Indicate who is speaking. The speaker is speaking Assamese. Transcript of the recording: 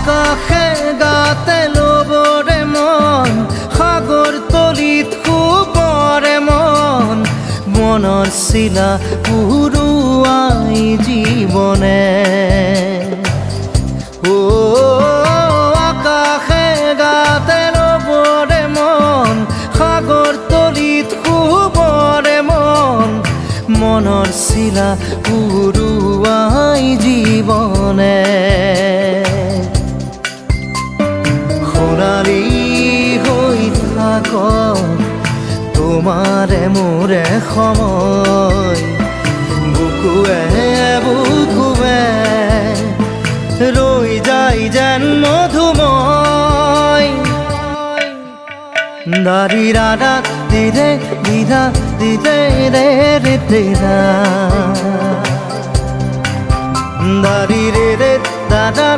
Speaker 1: আকাশে গাতে ল'বৰে মন সাগৰ তলিত শুবৰে মন মনৰ চিলা উৰুৱাই জীৱনে আকাশে গাতে ল'বৰে মন সাগৰ তলিত শুবৰে মন মনৰ চিলা উৰুৱাই জীৱনে সোণালী হৈ থাকক তোমাৰে মোৰে সময় বুকুৱে বুকুৱে ৰৈ যায় যেন মধুময় দাৰি ৰাধা দিৰে দিধা দিৰে ৰে ৰে তেৰা দাৰি ৰে ৰে দাদা